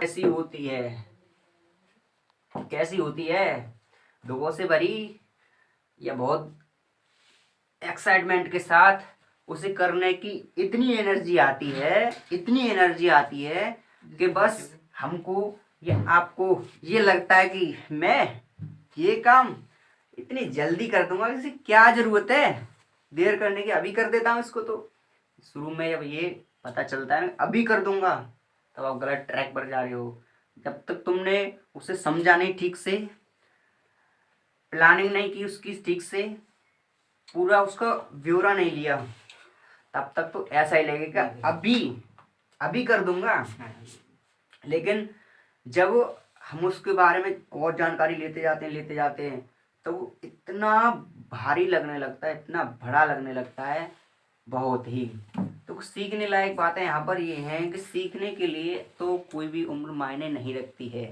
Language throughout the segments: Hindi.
कैसी होती है, कैसी होती है, दुखों से भरी या बहुत एक्साइटमेंट के साथ उसे करने की इतनी एनर्जी आती है, इतनी एनर्जी आती है कि बस हमको या आपको ये लगता है कि मैं ये काम इतनी जल्दी कर दूंगा, इसे क्या जरूरत है देर करने की, अभी कर देता हूँ इसको। तो शुरू में जब ये पता चलता है अभी कर दूंगा, तब आप गलत ट्रैक पर जा रहे हो। जब तक तुमने उसे समझा नहीं ठीक से, प्लानिंग नहीं की उसकी ठीक से, पूरा उसका ब्यौरा नहीं लिया, तब तक तो ऐसा ही लगेगा अभी अभी कर दूंगा। लेकिन जब हम उसके बारे में और जानकारी लेते जाते हैं तो वो इतना भारी लगने लगता है, इतना बड़ा लगने लगता है, बहुत ही। तो सीखने लायक बातें यहाँ पर ये हैं कि सीखने के लिए तो कोई भी उम्र मायने नहीं रखती है।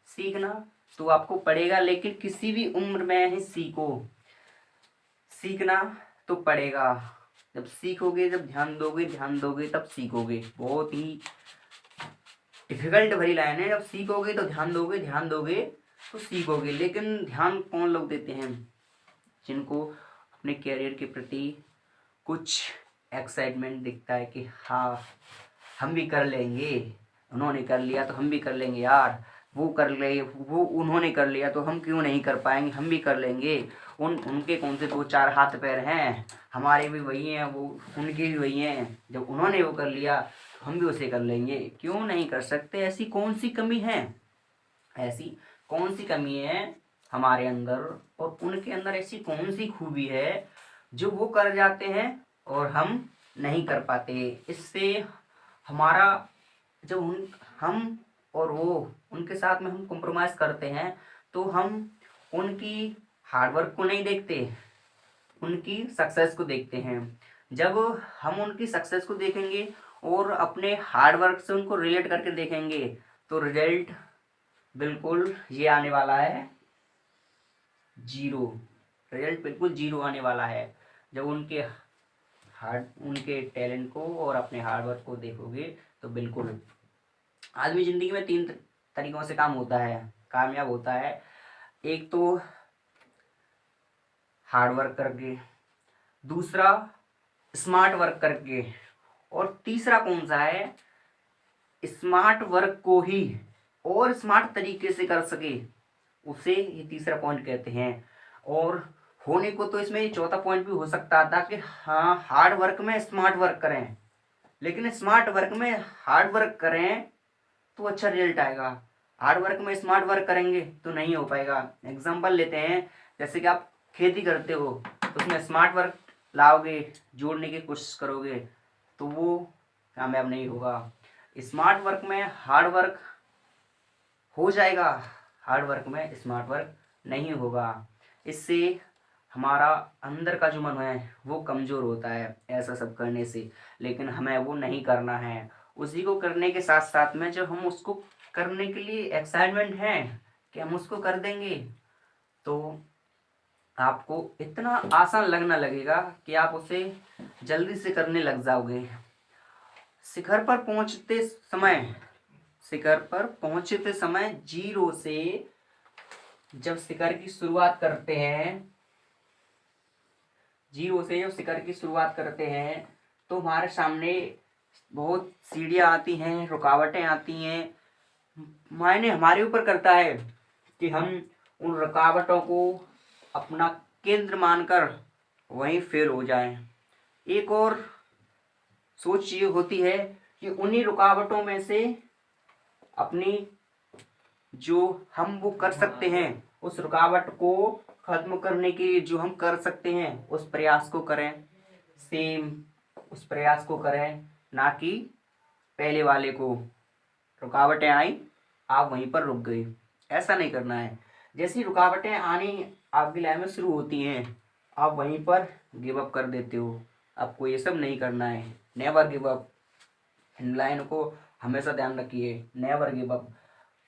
सीखना तो आपको पड़ेगा, लेकिन किसी भी उम्र में ही सीखो, सीखना तो पड़ेगा। जब सीखोगे, जब ध्यान दोगे तब सीखोगे। बहुत ही डिफिकल्ट भरी लाइन है, जब सीखोगे तो ध्यान दोगे तो सीखोगे। लेकिन ध्यान कौन लोग देते हैं? जिनको अपने कैरियर के प्रति कुछ एक्साइटमेंट दिखता है कि हाँ हम भी कर लेंगे, उन्होंने कर लिया तो हम भी कर लेंगे यार, वो कर ले, वो उन्होंने कर लिया तो हम क्यों नहीं कर पाएंगे, हम भी कर लेंगे। उनके कौन से दो चार हाथ पैर हैं, हमारे भी वही हैं, वो उनके भी वही हैं। जब उन्होंने वो कर लिया तो हम भी उसे कर लेंगे, क्यों नहीं कर सकते? ऐसी कौन सी कमी है, ऐसी कौन सी कमी है हमारे अंदर और उनके अंदर? ऐसी कौन सी खूबी है जो वो कर जाते हैं और हम नहीं कर पाते? इससे हमारा जब हम और वो उनके साथ में हम कॉम्प्रोमाइज़ करते हैं तो हम उनकी हार्डवर्क को नहीं देखते, उनकी सक्सेस को देखते हैं। जब हम उनकी सक्सेस को देखेंगे और अपने हार्डवर्क से उनको रिलेट करके देखेंगे तो रिजल्ट बिल्कुल ये आने वाला है, जीरो। रिजल्ट बिल्कुल जीरो आने वाला है। जब उनके टैलेंट को और अपने हार्डवर्क को देखोगे तो बिल्कुल। आदमी जिंदगी में तीन तरीकों से काम होता है, कामयाब होता है। एक तो हार्ड वर्क करके, दूसरा स्मार्ट वर्क करके, और तीसरा कौन सा है? स्मार्ट वर्क को ही और स्मार्ट तरीके से कर सके, उसे ये तीसरा पॉइंट कहते हैं। और होने को तो इसमें ये चौथा पॉइंट भी हो सकता था कि हाँ हार्ड वर्क में स्मार्ट वर्क करें, लेकिन स्मार्ट वर्क में हार्ड वर्क करें तो अच्छा रिजल्ट आएगा, हार्ड वर्क में स्मार्ट वर्क करेंगे तो नहीं हो पाएगा। एग्जांपल लेते हैं, जैसे कि आप खेती करते हो तो उसमें स्मार्ट वर्क लाओगे, जोड़ने की कोशिश करोगे तो वो कामयाब नहीं होगा। स्मार्ट वर्क में हार्ड वर्क हो जाएगा, हार्ड वर्क में स्मार्ट वर्क नहीं होगा। इससे हमारा अंदर का जो मन है वो कमज़ोर होता है ऐसा सब करने से, लेकिन हमें वो नहीं करना है। उसी को करने के साथ साथ में जब हम उसको करने के लिए एक्साइटमेंट है कि हम उसको कर देंगे, तो आपको इतना आसान लगना लगेगा कि आप उसे जल्दी से करने लग जाओगे। शिखर पर पहुंचते समय, शिखर पर पहुंचते समय जीरो से जब शिखर की शुरुआत करते हैं, जीरो से जब शिखर की शुरुआत करते हैं तो हमारे सामने बहुत सीढ़ियाँ आती हैं, रुकावटें आती हैं। मायने हमारे ऊपर करता है कि हम उन रुकावटों को अपना केंद्र मानकर वहीं फेल हो जाएं। एक और सोच ये होती है कि उन्हीं रुकावटों में से अपनी जो हम वो कर सकते हैं, उस रुकावट को खत्म करने के जो हम कर सकते हैं उस प्रयास को करें, सेम उस प्रयास को करें, ना कि पहले वाले को। रुकावटें आई, आप वहीं पर रुक गए, ऐसा नहीं करना है। जैसी रुकावटें आनी आपकी लाइफ में शुरू होती हैं, आप वहीं पर गिव अप कर देते हो। आपको ये सब नहीं करना है, never give up. In line को हमेशा ध्यान रखिए, नेवर गिव अप।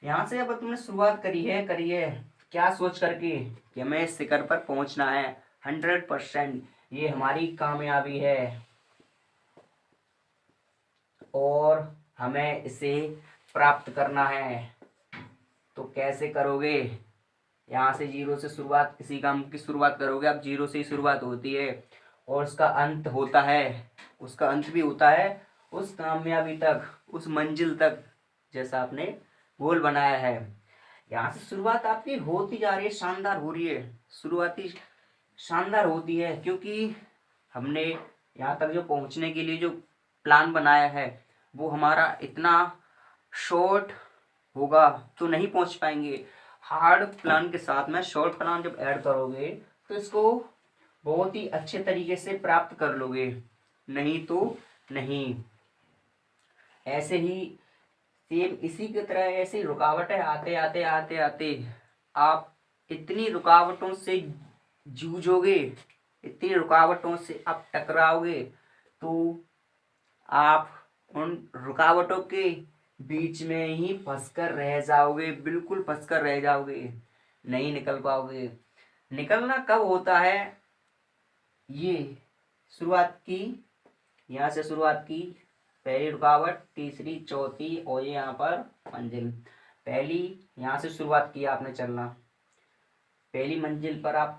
यहाँ से अब तुमने शुरुआत करी है क्या सोच करके कि हमें इस शिखर पर पहुंचना है 100%, ये हमारी कामयाबी है और हमें इसे प्राप्त करना है तो कैसे करोगे? यहाँ से जीरो से शुरुआत, किसी काम की शुरुआत करोगे आप जीरो से ही शुरुआत होती है और उसका अंत होता है, उसका अंत भी होता है उस कामयाबी तक, उस मंजिल तक जैसा आपने गोल बनाया है। यहाँ से शुरुआत आपकी होती जा रही है, शानदार हो रही है, शुरुआती शानदार होती है, क्योंकि हमने यहाँ तक जो पहुँचने के लिए जो प्लान बनाया है वो हमारा इतना शॉर्ट होगा तो नहीं पहुँच पाएंगे। हार्ड प्लान के साथ में शॉर्ट प्लान जब ऐड करोगे तो इसको बहुत ही अच्छे तरीके से प्राप्त कर लोगे, नहीं तो नहीं। ऐसे ही सेम इसी की तरह ऐसी रुकावटें आते आते आते आते आप इतनी रुकावटों से जूझोगे, इतनी रुकावटों से आप टकराओगे तो आप उन रुकावटों के बीच में ही फंसकर रह जाओगे, बिल्कुल फंसकर रह जाओगे, नहीं निकल पाओगे। निकलना कब होता है? ये शुरुआत की, यहाँ से शुरुआत की, पहली रुकावट, तीसरी, चौथी और ये यहाँ पर मंजिल। पहली यहाँ से शुरुआत की आपने चलना, पहली मंजिल पर आप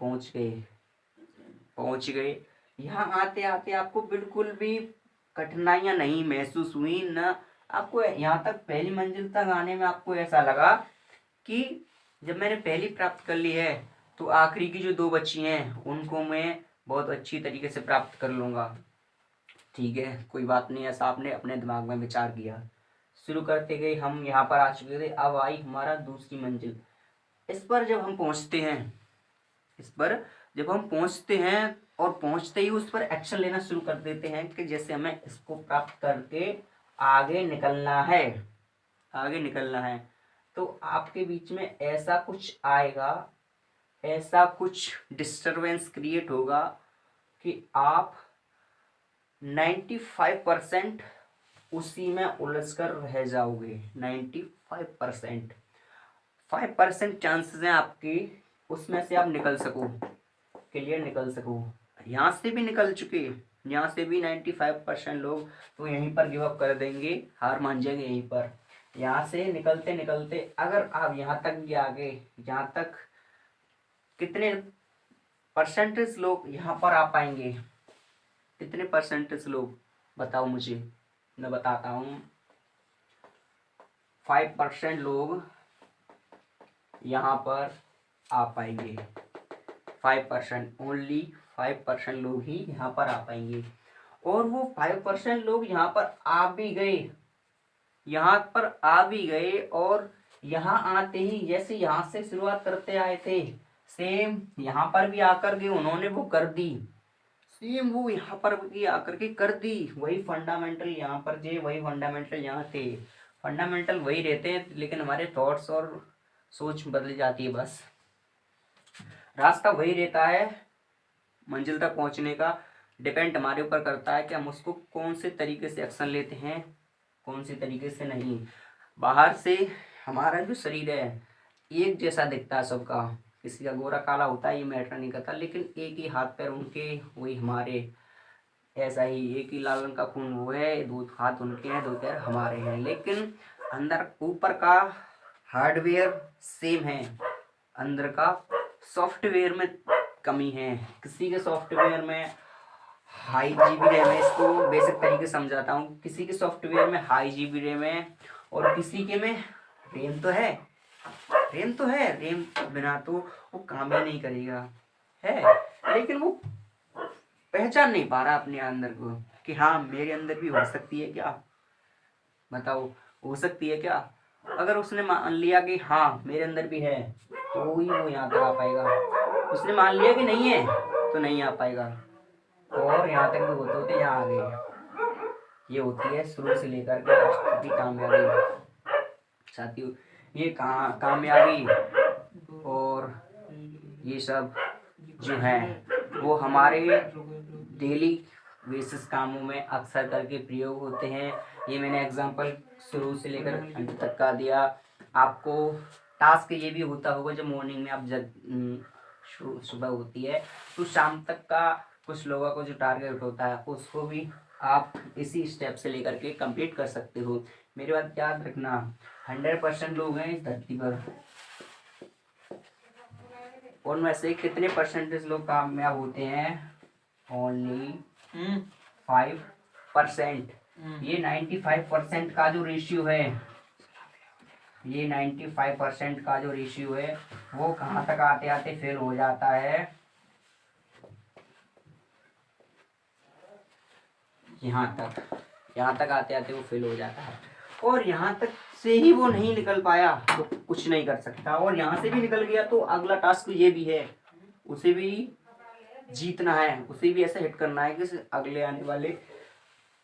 पहुंच गए। यहाँ आते आते आपको बिल्कुल भी कठिनाइयां नहीं महसूस हुई, न आपको यहाँ तक पहली मंजिल तक आने में आपको ऐसा लगा कि जब मैंने पहली प्राप्त कर ली है तो आखिरी की जो दो बची हैं उनको मैं बहुत अच्छी तरीके से प्राप्त कर लूँगा। ठीक है, कोई बात नहीं, ऐसा आपने अपने दिमाग में विचार किया। शुरू करते गए हम यहाँ पर आ चुके थे, अब आई हमारा दूसरी मंजिल। इस पर जब हम पहुँचते हैं और पहुँचते ही उस पर एक्शन लेना शुरू कर देते हैं कि जैसे हमें इसको प्राप्त करके आगे निकलना है, तो आपके बीच में ऐसा कुछ आएगा, ऐसा कुछ डिस्टरबेंस क्रिएट होगा कि आप 95% उसी में उलझ कर रह जाओगे। 95% 5% चांसेस हैं आपकी उसमें से आप निकल सको, क्लियर निकल सको। यहाँ से भी निकल चुके, यहाँ से भी 95% लोग तो यहीं पर गिव अप कर देंगे, हार मान जाएंगे यहीं पर। यहाँ से निकलते निकलते अगर आप यहाँ तक भी आ गए, यहाँ तक कितने परसेंटेज लोग यहाँ पर आ पाएंगे? कितने परसेंटेज लोग बताओ मुझे, मैं बताता हूँ। 5% लोग यहाँ पर आ पाएंगे, 5%, ओनली 5% लोग ही यहाँ पर आ पाएंगे। और वो 5% लोग यहाँ पर आ भी गए, और यहाँ आते ही जैसे यहाँ से शुरुआत करते आए थे सेम यहाँ पर भी आकर के उन्होंने वो कर दी, सेम वो यहाँ पर भी आकर के कर दी। वही फंडामेंटल यहाँ पर थे, वही फंडामेंटल यहाँ थे, फंडामेंटल वही रहते हैं, लेकिन हमारे थॉट्स और सोच बदल जाती है। बस रास्ता वही रहता है, मंजिल तक पहुँचने का डिपेंड हमारे ऊपर करता है कि हम उसको कौन से तरीके से एक्शन लेते हैं, कौन से तरीके से नहीं। बाहर से हमारा जो शरीर है एक जैसा दिखता है सबका, किसी का गोरा काला होता है ये मैटर नहीं करता, लेकिन एक ही हाथ पैर उनके वही हमारे, ऐसा ही एक ही लाल रंग का खून वो है, दो हाथ उनके हैं, दो पैर हमारे हैं, लेकिन अंदर ऊपर का हार्डवेयर सेम है, अंदर का सॉफ्टवेयर में कमी है। किसी के सॉफ्टवेयर में हाई जीबी रैम है, इसको बेसिक तरीके से समझाता हूँ। किसी के सॉफ्टवेयर में हाई जीबी रैम है और किसी के में रैम तो है, रैम बिना तो वो काम ही नहीं करेगा है, लेकिन वो पहचान नहीं पा रहा अपने अंदर को कि हाँ मेरे अंदर भी हो सकती है क्या, बताओ हो सकती है क्या। अगर उसने मान लिया कि हाँ मेरे अंदर भी है तो ही वो यहाँ तक आ पाएगा, उसने मान लिया कि नहीं है तो नहीं आ पाएगा। और यहाँ तक भी होते होते यहाँ आ गए। ये होती है शुरू से लेकर के लास्ट की कामयाबी साथियों। ये कामयाबी और ये सब जो है वो हमारे डेली बेसिस कामों में अक्सर करके प्रयोग होते हैं। ये मैंने एग्जांपल शुरू से लेकर अंत तक का दिया। आपको टास्क ये भी होता होगा जब मॉर्निंग में आप जब सुबह होती है तो शाम तक का कुछ लोगों को जो टारगेट होता है उसको भी आप इसी स्टेप से लेकर के कंप्लीट कर सकते हो। मेरी बात याद रखना, 100% लोग हैं इस धरती पर, उनमें से कितने परसेंटेज लोग कामयाब होते हैं? ओनली 5%। ये 95% का जो रेशियो है, ये 95% का जो रेशियो है वो कहाँ तक आते आते फेल हो जाता है? यहाँ तक आते आते वो फेल हो जाता है। और यहाँ तक से ही वो नहीं निकल पाया तो कुछ नहीं कर सकता, और यहाँ से भी निकल गया तो अगला टास्क ये भी है, उसे भी जीतना है, उसे भी ऐसे हिट करना है कि अगले आने वाले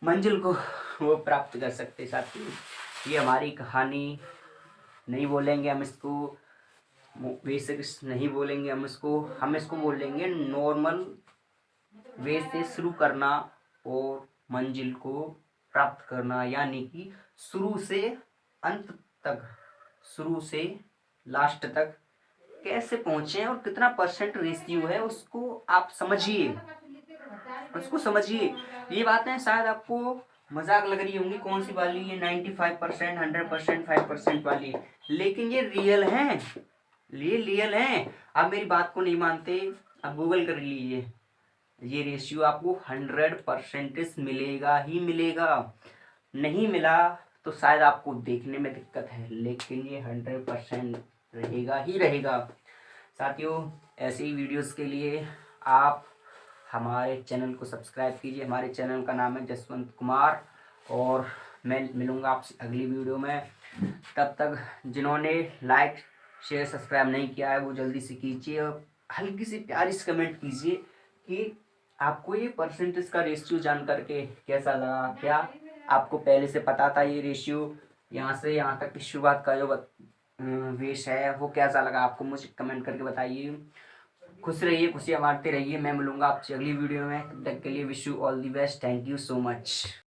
मंजिल को वो प्राप्त कर सकते। साथी ये हमारी कहानी नहीं बोलेंगे हम इसको बेसिक्स, नहीं बोलेंगे हम इसको बोलेंगे नॉर्मल वे से शुरू करना और मंजिल को प्राप्त करना, यानी कि शुरू से अंत तक, शुरू से लास्ट तक कैसे पहुंचे और कितना परसेंट रेशियो है उसको आप समझिए, उसको समझिए। ये बातें शायद आपको मजाक लग रही होंगी, कौन सी वाली, ये 95%, 100%, 5% वाली, लेकिन ये रियल है, ये रियल है। आप मेरी बात को नहीं मानते, आप गूगल कर लीजिए, ये रेशियो आपको 100% मिलेगा ही मिलेगा। नहीं मिला तो शायद आपको देखने में दिक्कत है, लेकिन ये 100% रहेगा ही रहेगा। साथियों ऐसे ही वीडियोस के लिए आप हमारे चैनल को सब्सक्राइब कीजिए। हमारे चैनल का नाम है जसवंत कुमार, और मैं मिलूँगा आपसे अगली वीडियो में। तब तक जिन्होंने लाइक शेयर सब्सक्राइब नहीं किया है वो जल्दी से कीजिए, और हल्की सी प्यारी सी कमेंट कीजिए कि आपको ये परसेंटेज का रेशियो जान करके कैसा लगा, क्या आपको पहले से पता था ये रेशियो यहाँ से यहाँ तक की शुरुआत का जो वेश है वो कैसा लगा आपको, मुझे कमेंट करके बताइए। खुश रहिए, खुशियाँ बांटते रहिए। मैं मिलूंगा आपसे अगली वीडियो में, तब तक के लिए wish you all the best. Thank you so much.